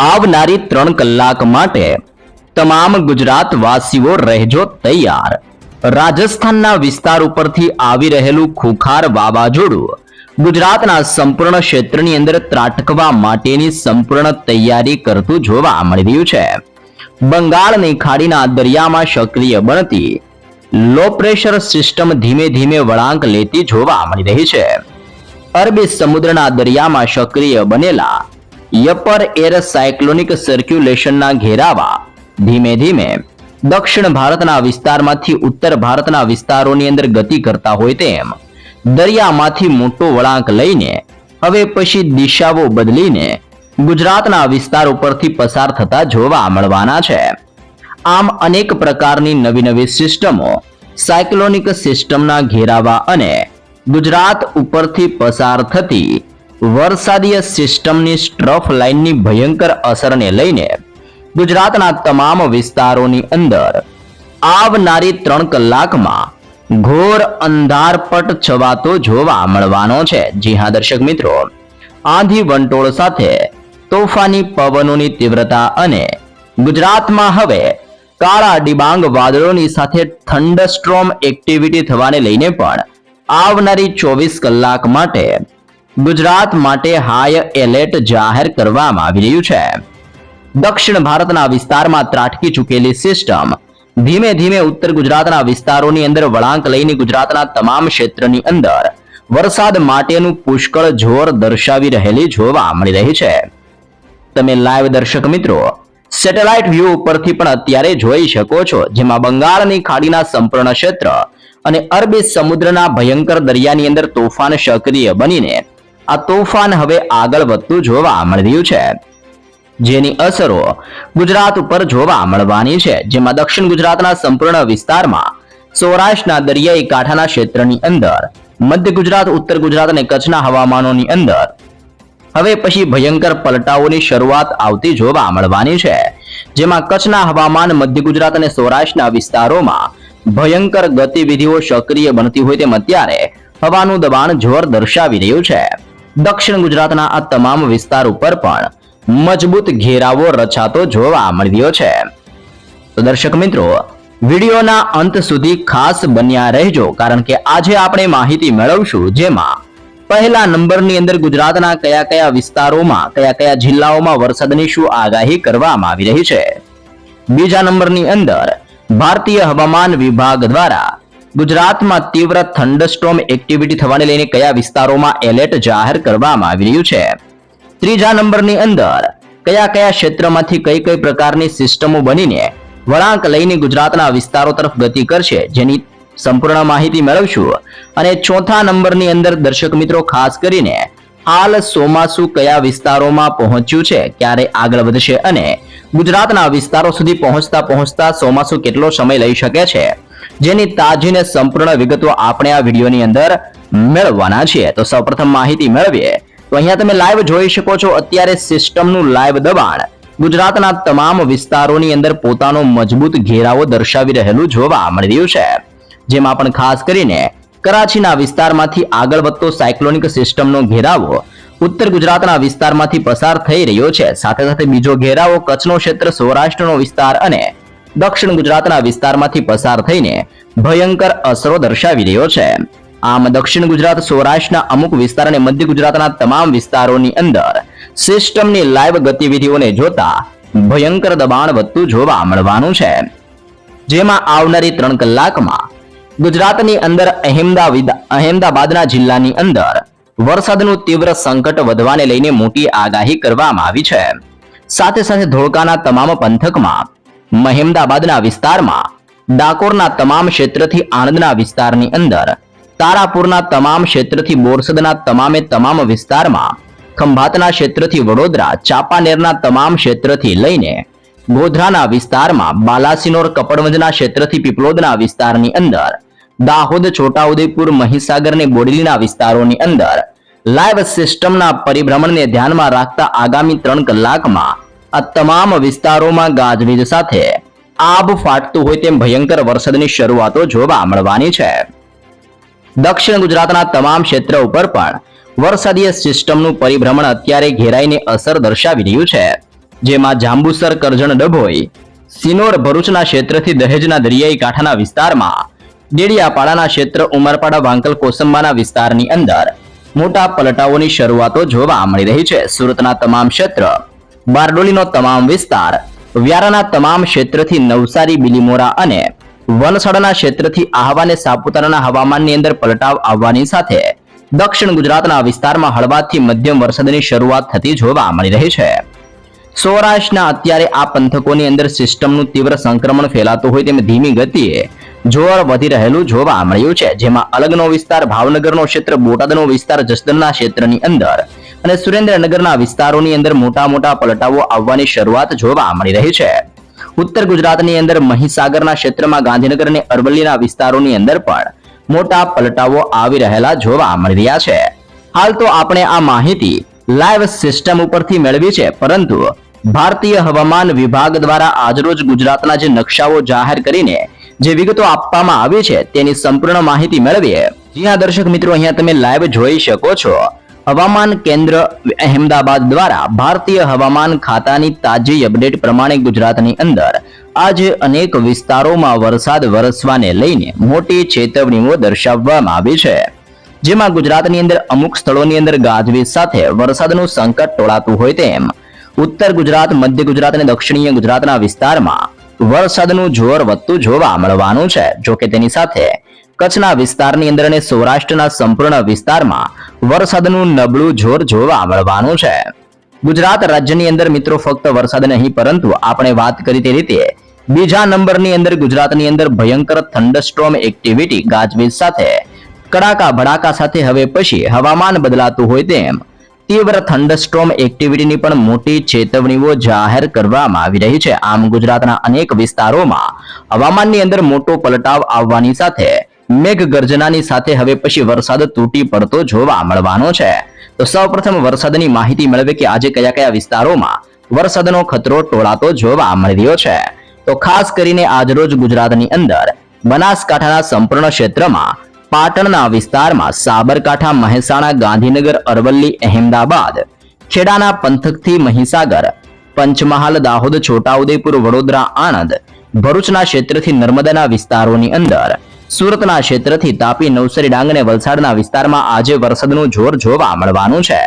આવનારી 3 કલાક માટે તમામ ગુજરાતવાસીઓ રહેજો તૈયાર. રાજસ્થાનના વિસ્તાર ઉપરથી આવી રહેલું ખુખાર વાવાઝોડું ગુજરાતના સંપૂર્ણ ક્ષેત્રની અંદર ત્રાટકવા માટેની સંપૂર્ણ તૈયારી કરતું જોવા મળી રહ્યું છે. બંગાળની ખાડીના દરિયામાં સક્રિય બનતી લો પ્રેશર સિસ્ટમ ધીમે ધીમે વળાંક લેતી જોવા મળી રહી છે. અરબી સમુદ્રના દરિયામાં સક્રિય બનેલા યપર એર સાયક્લોનિક સર્ક્યુલેશનના ઘેરાવા ધીમે ધીમે દક્ષિણ ભારતના વિસ્તારમાંથી ઉત્તર ભારતના વિસ્તારોની અંદર ગતિ કરતા હોય તેમ દરિયામાંથી મોટો વળાંક લઈને હવે પછી દિશાઓ બદલીને ગુજરાતના વિસ્તાર ઉપરથી પસાર થતા જોવા મળવાના છે. આમ અનેક પ્રકારની નવી નવી સિસ્ટમો સાયક્લોનિક સિસ્ટમના ઘેરાવા અને ગુજરાત ઉપરથી પસાર થતી વરસાદીય સિસ્ટમની સ્ટ્રફ લાઇનની ભયંકર અસરને લઈને ગુજરાતના તમામ વિસ્તારોની અંદર આવનારી 3 કલાકમાં ઘોર અંધારપટ છવાતો જોવા મળવાનો છે. જી હા દર્શક મિત્રો, આંધી વંટોળ સાથે તોફાની પવનોની તીવ્રતા અને ગુજરાતમાં હવે કાળા ડિબાંગ વાદળોની સાથે થંડરસ્ટ્રોમ એક્ટિવિટી થવાને લઈને પણ આવનારી 24 કલાક માટે ગુજરાત માટે હાઈ એલર્ટ જાહેર કરવામાં આવી રહ્યું છે. દક્ષિણ ભારતના વિસ્તારમાં ત્રાટકી ચૂકેલી સિસ્ટમ ધીમે ધીમે ઉત્તર ગુજરાતના વિસ્તારોની અંદર વળાંક લઈને ગુજરાતના તમામ ક્ષેત્રની અંદર વરસાદ માટેનું પુષ્કળ જોર દર્શાવી રહેલી જોવા મળી રહી છે. તમે લાઈવ દર્શક મિત્રો સેટેલાઇટ વ્યૂ ઉપરથી પણ અત્યારે જોઈ શકો છો, જેમાં બંગાળની ખાડીના સંપૂર્ણ ક્ષેત્ર અને અરબી સમુદ્રના ભયંકર દરિયાની અંદર તોફાન સક્રિય બનીને આ તોફાન હવે આગળ વધતું જોવા મળી રહ્યું છે, જેની અસરો ગુજરાત ઉપર જોવા મળવાની છે. જેમાં દક્ષિણ ગુજરાતના સંપૂર્ણ વિસ્તારમાં, સૌરાષ્ટ્રના દરિયાઈ કાંઠાના ક્ષેત્રની અંદર, મધ્ય ગુજરાત, ઉત્તર ગુજરાત અને કચ્છના હવામાનોની અંદર હવે પછી ભયંકર પલટાઓની શરૂઆત આવતી જોવા મળવાની છે. જેમાં કચ્છના હવામાન, મધ્ય ગુજરાત અને સૌરાષ્ટ્રના વિસ્તારોમાં ભયંકર ગતિવિધિઓ સક્રિય બનતી હોય તેમ અત્યારે હવાનું દબાણ જોર દર્શાવી રહ્યું છે. દક્ષિણ ગુજરાતના આ તમામ વિસ્તાર ઉપર પણ મજબૂત ઘેરાવો રચાતો જોવા મળી રહ્યો છે. તો દર્શક મિત્રો, વિડીયોના અંત સુધી ખાસ બન્યા રહેજો, કારણ કે આજે આપણે માહિતી મેળવશું જેમાં પહેલા નંબરની અંદર ગુજરાતના કયા કયા વિસ્તારોમાં, કયા કયા જિલ્લાઓમાં વરસાદની શું આગાહી કરવામાં આવી રહી છે. બીજા નંબરની અંદર ભારતીય હવામાન વિભાગ દ્વારા ગુજરાતમાં તીવ્ર થંડરસ્ટોર્મ એક્ટિવિટી થવાને લઈને કયા વિસ્તારોમાં એલર્ટ જાહેર કરવામાં આવી રહ્યું છે. ત્રીજા નંબરની અંદર કયા કયા ક્ષેત્રમાંથી કઈ કઈ પ્રકારની સિસ્ટમો બનીને વળાંક લઈને ગુજરાતના વિસ્તારો તરફ ગતિ કરશે, જેની સંપૂર્ણ માહિતી મેળવશું. અને ચોથા નંબરની અંદર દર્શક મિત્રો ખાસ કરીને હાલ ચોમાસું કયા વિસ્તારોમાં પહોંચ્યું છે, ક્યારે આગળ વધશે અને ગુજરાતના વિસ્તારો સુધી પહોંચતા ચોમાસું કેટલો સમય લઈ શકે છે, જેની તાજી ને સંપૂર્ણ વિગતો આપણે આ વિડીયોની અંદર મેળવવાના છીએ. તો સૌપ્રથમ માહિતી મેળવીએ તો અહીંયા તમે લાઈવ જોઈ શકો છો, અત્યારે સિસ્ટમનું લાઈવ દબાણ ગુજરાતના તમામ વિસ્તારોની અંદર પોતાનો મજબૂત ઘેરાવો દર્શાવી રહેલું જોવા મળી રહ્યું છે. જેમાં પણ ખાસ કરીને કરાચીના વિસ્તારમાંથી આગળ વધતો સાયક્લોનિક સિસ્ટમનો ઘેરાવો ઉત્તર ગુજરાતના વિસ્તારમાંથી પસાર થઈ રહ્યો છે. સાથે સાથે બીજો ઘેરાવો કચ્છનો ક્ષેત્ર, સૌરાષ્ટ્રનો વિસ્તાર અને દક્ષિણ ગુજરાતના વિસ્તારમાંથી પસાર થઈને ભયંકર અસરો દર્શાવી રહ્યો છે. આમ દક્ષિણ ગુજરાત, સૌરાષ્ટ્રના અમુક વિસ્તાર અને મધ્ય ગુજરાતના તમામ વિસ્તારોની અંદર સિસ્ટમની લાઈવ ગતિવિધિઓને જોતા ભયંકર દબાણ વધતું જોવા મળવાનું છે. જેમાં આવનારી 3 કલાકમાં ગુજરાતની અંદર અહેમદાબાદના જિલ્લાની અંદર વરસાદનું તીવ્ર સંકટ વધવાને લઈને મોટી આગાહી કરવામાં આવી છે. સાથે સાથે ધોળકાના તમામ પંથકમાં, મહેમદાબાદના વિસ્તારમાં, ડાકોરના તમામ ક્ષેત્રથી આણંદના વિસ્તારની અંદર, તારાપુરના તમામ ક્ષેત્રથી બોરસદના તમામ વિસ્તારમાં, ખંભાતના ક્ષેત્રથી વડોદરા, ચાંપાનેરના તમામ ક્ષેત્રથી લઈને ગોધરાના વિસ્તારમાં, બાલાસિનોર, કપડવંજના ક્ષેત્રથી પીપલોદના વિસ્તારની અંદર, દાહોદ, છોટાઉદેપુર, મહીસાગર અને બોડેલીના વિસ્તારોની અંદર લાઈવ સિસ્ટમના પરિભ્રમણને ધ્યાનમાં રાખતા આગામી 3 કલાકમાં આ તમામ વિસ્તારોમાં ગાજવીજ સાથે આબ ફાટતું હોય તેમ ભયંકર વરસાદની શરૂઆતો જોવા મળવાની છે. દક્ષિણ ગુજરાતના તમામ ક્ષેત્ર ઉપર પણ વરસાદીય સિસ્ટમનું પરિભ્રમણ અત્યારે ઘેરાઈને અસર દર્શાવી રહ્યું છે. જેમાં જાંબુસર, કરજણ, ડભોઈ, સિનોર, ભરૂચના ક્ષેત્રથી દહેજના દરિયાઈ કાંઠાના વિસ્તારમાં, ડેડિયાપાડાના ક્ષેત્ર, ઉમરપાડા, વાંકલ, કોસંબાના વિસ્તારની અંદર મોટા પલટાઓની શરૂઆતો જોવા મળી રહી છે. સુરતના તમામ ક્ષેત્ર, બારડોલીનો તમામ વિસ્તાર, વ્યારાના તમામ ક્ષેત્રથી નવસારી, બિલીમોરા અને વલસાડના ક્ષેત્રથી આહવા અને સાપુતારાના હવામાનની અંદર પલટાવ આવવાની સાથે દક્ષિણ ગુજરાતના વિસ્તારમાં હળવાથી મધ્યમ વરસાદની શરૂઆત થતી જોવા મળી રહી છે. સૌરાષ્ટ્રના અત્યારે આ પંથકોની અંદર સિસ્ટમનું તીવ્ર સંક્રમણ ફેલાતું હોય તેમ ધીમી ગતિએ જોર વધી રહેલું જોવા મળ્યું છે. જેમાં અલગનો વિસ્તાર, ભાવનગરનો ક્ષેત્ર, બોટાદનો વિસ્તાર, જસદણના ક્ષેત્રની અંદર અને સુરેન્દ્રનગરના વિસ્તારોની અંદર મોટા મોટા પલટાઓ આવવાની શરૂઆત જોવા મળી રહી છે. ઉત્તર ગુજરાતની અંદર મહીસાગરના ક્ષેત્રમાં, ગાંધીનગર અને અરવલ્લીના વિસ્તારોની અંદર પણ મોટા પલટાઓ આવી રહેલા જોવા મળી રહ્યા છે. હાલ તો આપણે આ માહિતી લાઈવ સિસ્ટમ ઉપરથી મેળવી છે, પરંતુ ભારતીય હવામાન વિભાગ દ્વારા આજરોજ ગુજરાતના જે નકશાઓ જાહેર કરીને જે વિગતો આપવામાં આવી છે તેની સંપૂર્ણ માહિતી મેળવીએ. જી હા દર્શક મિત્રો, અહીંયા તમે લાઈવ જોઈ શકો છો. હવામાન કેન્દ્ર અહેમદાબાદ દ્વારા ભારતીય હવામાન ખાતાની તાજી અપડેટ પ્રમાણે ગુજરાતની અંદર આજે અનેક વિસ્તારોમાં વરસાદ વરસવાને લઈને મોટી ચેતવણીઓ દર્શાવવામાં આવી છે. જેમાં ગુજરાતની અંદર અમુક સ્થળોની અંદર ગાજવીજ સાથે વરસાદનું સંકટ ટોળાતું હોય તેમ ઉત્તર ગુજરાત, મધ્ય ગુજરાત અને દક્ષિણીય ગુજરાતના વિસ્તારમાં વરસાદનું જોર વધતું જોવા મળવાનું છે. જોકે તેની સાથે કચ્છના વિસ્તારની અંદર અને સૌરાષ્ટ્રના સંપૂર્ણ વિસ્તારમાં વરસાદનું નબળું જોર જોવા મળવાનું છે. ગુજરાત રાજ્યની અંદર મિત્રો ફક્ત વરસાદ નહીં, પરંતુ આપણે વાત કરી તે રીતે બીજા નંબરની અંદર ગુજરાતની અંદર ભયંકર થંડરસ્ટોર્મ એક્ટિવિટી, ગાજવીજ સાથે કડાકા ભડાકા સાથે હવે પછી હવામાન બદલાતું હોય તેમ તીવ્ર થંડરસ્ટોર્મ એક્ટિવિટીની પણ મોટી ચેતવણીઓ જાહેર કરવામાં આવી રહી છે. આમ ગુજરાતના અનેક વિસ્તારોમાં હવામાનની અંદર મોટો પલટાવ આવવાની સાથે મેઘગર્જનાની સાથે હવે પછી વરસાદ તૂટી પડતો જોવા મળવાનો છે. તો સૌપ્રથમ વરસાદની માહિતી મેળવીએ કે આજે કયા કયા વિસ્તારોમાં વરસાદનો ખતરો ટોળાતો જોવા મળી રહ્યો છે. તો ખાસ કરીને આજરોજ ગુજરાતની અંદર બનાસકાંઠાના સંપૂર્ણ ક્ષેત્રમાં, પાટણના વિસ્તારમાં, સાબરકાંઠા, મહેસાણા, ગાંધીનગર, અરવલ્લી, અહેમદાબાદ, ખેડાના પંથકથી મહીસાગર, પંચમહાલ, દાહોદ, છોટાઉદેપુર, વડોદરા, આણંદ, ભરૂચના ક્ષેત્રથી નર્મદાના વિસ્તારોની અંદર, સુરતના ક્ષેત્રથી તાપી, નવસારી, ડાંગ અને વલસાડના વિસ્તારમાં આજે વરસાદનું જોર જોવા મળવાનું છે.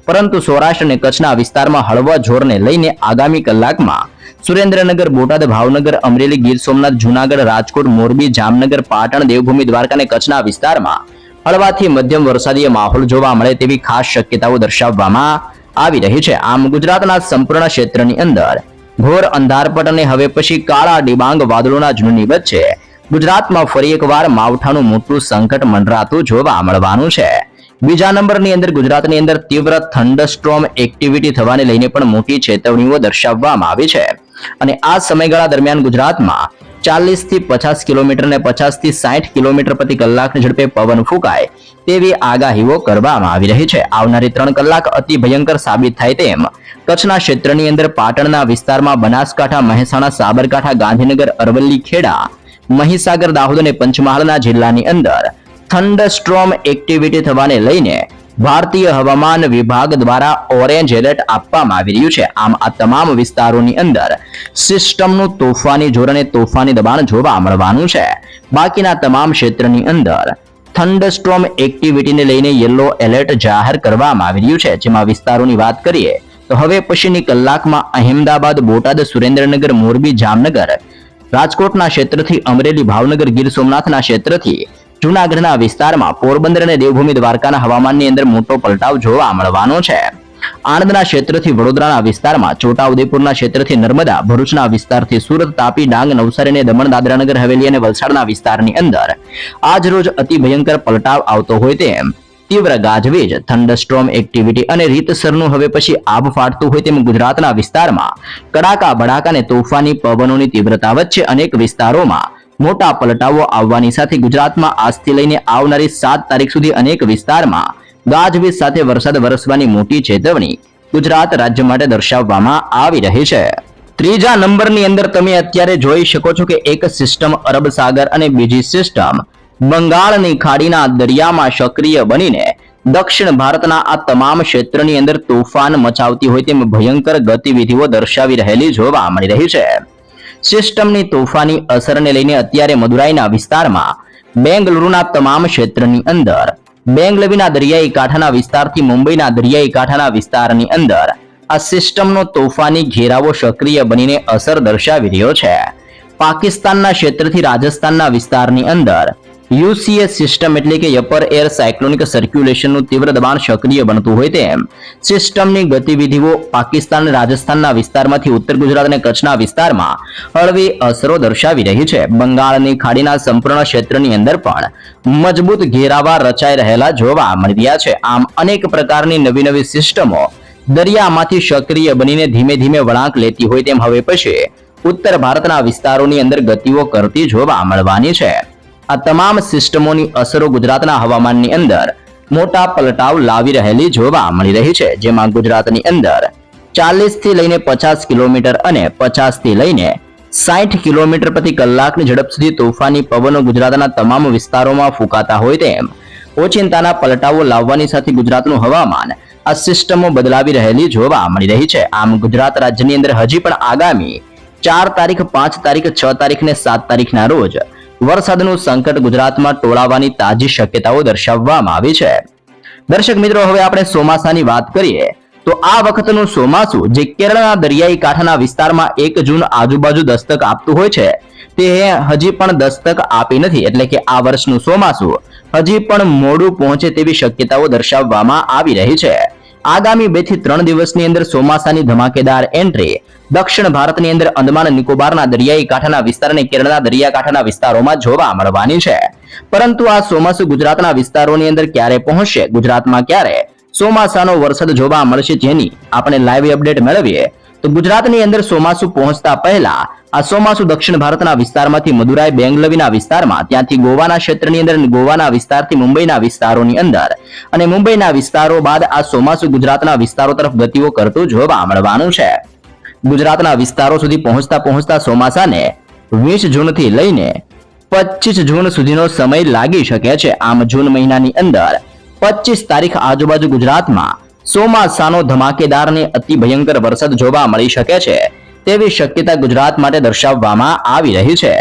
પરંતુ સૌરાષ્ટ્ર અને કચ્છના વિસ્તારમાં હળવા જોરને લઈને આગામી કલાકમાં સુરેન્દ્રનગર, બોટાદ, ભાવનગર, અમરેલી, ગીર સોમનાથ, જૂનાગઢ, રાજકોટ, મોરબી, જામનગર, પાટણ, દેવભૂમિ, દ્વારકા અને કચ્છના વિસ્તારમાં હળવાથી મધ્યમ વરસાદીય માહોલ જોવા મળે તેવી ખાસ શક્યતાઓ દર્શાવવામાં આવી રહી છે. આમ ગુજરાતના સંપૂર્ણ ક્ષેત્રની અંદર ઘોર અંધારપટ અને હવે પછી કાળા ડિબાંગ વાદળોના ઝુંડની વચ્ચે ગુજરાતમાં ફરી એકવાર માવઠાનું મોટું સંકટ મંડરાતું જોવા મળવાનું છે. બીજા નંબરની અંદર ગુજરાતની અંદર તીવ્ર થંડરસ્ટોર્મ એક્ટિવિટી થવાને લઈને પણ મોટી ચેતવણીઓ દર્શાવવામાં આવી છે. અને આ સમયગાળા દરમિયાન ગુજરાતમાં 40 થી 50 કિલોમીટર અને 50 થી 60 કિલોમીટર પ્રતિ કલાકની ઝડપે પવન ફૂંકાય તેવી આગાહીઓ કરવામાં આવી રહી છે. આવનારી 3 કલાક અતિ ભયંકર સાબિત થાય તેમ કચ્છના ક્ષેત્રની અંદર, પાટણના વિસ્તારમાં, બનાસકાંઠા, મહેસાણા, સાબરકાંઠા, ગાંધીનગર, અરવલ્લી, ખેડા, મહીસાગર, દાહોદ અને પંચમહાલના જિલ્લાની અંદર થંડરસ્ટોર્મ એક્ટિવિટી થવાને લઈને ભારતીય હવામાન વિભાગ દ્વારા ઓરેન્જ એલર્ટ આપવામાં આવી રહ્યું છે. આમ આ તમામ વિસ્તારોની અંદર સિસ્ટમનું તોફાની જોર અને તોફાની દબાણ જોવા મળવાનું છે. બાકીના તમામ ક્ષેત્રની અંદર થંડરસ્ટોર્મ એક્ટિવિટીને લઈને યલો એલર્ટ જાહેર કરવામાં આવી રહ્યું છે. જેમાં વિસ્તારોની વાત કરીએ તો હવે પછીની કલાકમાં અહેમદાબાદ, બોટાદ, સુરેન્દ્રનગર, મોરબી, જામનગર, રાજકોટના ક્ષેત્રથી અમરેલી, ભાવનગર, ગીર સોમનાથના ક્ષેત્રથી જૂનાગઢના વિસ્તારમાં, પોરબંદર અને દેવભૂમિ દ્વારકાના હવામાનની અંદર મોટો પલટાવ જોવા મળવાનો છે. આણંદના ક્ષેત્રથી વડોદરાના વિસ્તારમાં, છોટાઉદેપુરના ક્ષેત્રથી નર્મદા, ભરૂચના વિસ્તારથી સુરત, તાપી, ડાંગ, નવસારી અને દમણ, દાદરાનગર હવેલી અને વલસાડના વિસ્તારની અંદર આજ રોજ અતિ ભયંકર પલટાવ આવતો હોય તેમ તીવ્ર ગાજવીજ, થંડરસ્ટોર્મ એક્ટિવિટી અને રીતસરનું હવે પછી આભ ફાટતું હોય તેમ ગુજરાતના વિસ્તારમાં કડાકા ભડાકા અને તોફાની પવનોની તીવ્રતા વચ્ચે અનેક વિસ્તારોમાં મોટા પલટાવો આવવાની સાથે ગુજરાતમાં આજથી લઈને આવનારી 7 તારીખ સુધી અનેક વિસ્તારમાં ગાજવીજ સાથે વરસાદ વરસવાની મોટી ચેતવણી ગુજરાત રાજ્ય માટે દર્શાવવામાં આવી રહી છે. ત્રીજા નંબરની અંદર તમે અત્યારે જોઈ શકો છો કે એક સિસ્ટમ અરબ સાગર અને બીજી સિસ્ટમ બંગાળની ખાડીના દરિયામાં સક્રિય બનીને દક્ષિણ ભારતના આ તમામ ક્ષેત્રની અંદર તોફાન મચાવતી હોય તેમ ભયંકર ગતિવિધિઓ દર્શાવી રહેલી જોવા મળી રહી છે. સિસ્ટમની તોફાની અસરને લઈને અત્યારે મદુરાઈના વિસ્તારમાં બેંગલુરુના તમામ ક્ષેત્રની અંદર, બેંગલવીના દરિયાઈ કાંઠાના વિસ્તારથી મુંબઈના દરિયાઈ કાંઠાના વિસ્તારની અંદર આ સિસ્ટમનો તોફાની ઘેરાવો સક્રિય બનીને અસર દર્શાવી રહ્યો છે. પાકિસ્તાનના ક્ષેત્રથી રાજસ્થાનના વિસ્તારની અંદર યુસીએસ સિસ્ટમ એટલે કે અપર એર સાયક્લોનિક સર્ક્યુલેશનનું તીવ્ર દબાણ સક્રિય બનતું હોય તેમ સિસ્ટમની ગતિવિધિઓ પાકિસ્તાન અને રાજસ્થાનના વિસ્તારમાંથી ઉત્તર ગુજરાત અને કચ્છના વિસ્તારમાં હળવી અસરો દર્શાવી રહી છે. બંગાળની ખાડીના સંપૂર્ણ ક્ષેત્રની અંદર પણ મજબૂત ઘેરાવા રચાઈ રહેલા જોવા મળી રહ્યા છે. આમ અનેક પ્રકારની નવી નવી સિસ્ટમો દરિયામાંથી સક્રિય બનીને ધીમે ધીમે વળાંક લેતી હોય તેમ હવે પછી ઉત્તર ભારતના વિસ્તારોની અંદર ગતિઓ કરતી જોવા મળવાની છે. આ તમામ સિસ્ટમોની અસરો ગુજરાતના હવામાનની અંદર મોટા પલટાવ લાવી રહેલી જોવા મળી રહી છે, જેમાં ગુજરાતની અંદર 40 થી લઈને 50 કિલોમીટર અને 50 થી લઈને 60 કિલોમીટર પ્રતિ કલાકની ઝડપ સુધી તોફાની પવનો ગુજરાતના તમામ વિસ્તારોમાં ફૂંકાતા હોય તેમ ઓચિંતાના પલટાવો લાવવાની સાથે ગુજરાતનું હવામાન આ સિસ્ટમો બદલાવી રહેલી જોવા મળી રહી છે. આમ ગુજરાત રાજ્યની અંદર હજી પણ આગામી 4 તારીખ, 5 તારીખ, 6 તારીખ અને 7 તારીખના રોજ વરસાદનું સંકટ ગુજરાતમાં ટોળાવાની તાજી શક્યતાઓ દર્શાવવામાં આવી છે. દર્શક મિત્રો, હવે આપણે ચોમાસાની વાત કરીએ તો આ વખતનું ચોમાસું જે કેરળના દરિયાઈ કાંઠાના વિસ્તારમાં 1 જૂન આજુબાજુ દસ્તક આપતું હોય છે તે હજી પણ દસ્તક આપી નથી, એટલે કે આ વર્ષનું ચોમાસું હજી પણ મોડું પહોંચે તેવી શક્યતાઓ દર્શાવવામાં આવી રહી છે. આગામી 2 થી 3 દિવસની અંદર ચોમાસાની ધમાકેદાર એન્ટ્રી દક્ષિણ ભારતની અંદર અંદમાન નિકોબારના દરિયાઈ કાંઠાના વિસ્તાર અને કેરળના દરિયાકાંઠાના વિસ્તારોમાં જોવા મળવાની છે. પરંતુ આ ચોમાસું ગુજરાતના વિસ્તારોની અંદર ક્યારે પહોંચશે, ગુજરાતમાં ક્યારે ચોમાસાનો વરસાદ જોવા મળશે, જેની આપણે લાઈવ અપડેટ મેળવીએ તો ગુજરાતની અંદર ચોમાસું પહોંચતા પહેલા આ ચોમાસું દક્ષિણ ભારતના વિસ્તારમાંથી મદુરાઈ, બેંગલવીના વિસ્તારમાં, ત્યાંથી ગોવાના ક્ષેત્રની અંદર, ગોવાના વિસ્તારથી મુંબઈના વિસ્તારોની અંદર અને મુંબઈના વિસ્તારો બાદ આ ચોમાસું ગુજરાતના વિસ્તારો તરફ ગતિઓ કરતું જોવા મળવાનું છે. ગુજરાતના વિસ્તારો સુધી પહોંચતા ચોમાસાને 20 જૂનથી લઈને 25 જૂન સુધીનો સમય લાગી શકે છે. આમ જૂન મહિનાની અંદર 25 તારીખ આજુબાજુ ગુજરાતમાં ચોમાસાનો ધમાકેદાર અને અતિ ભયંકર વરસાદ જોવા મળી શકે છે તેવી શક્યતા ગુજરાત માટે દર્શાવવામાં આવી રહી છે.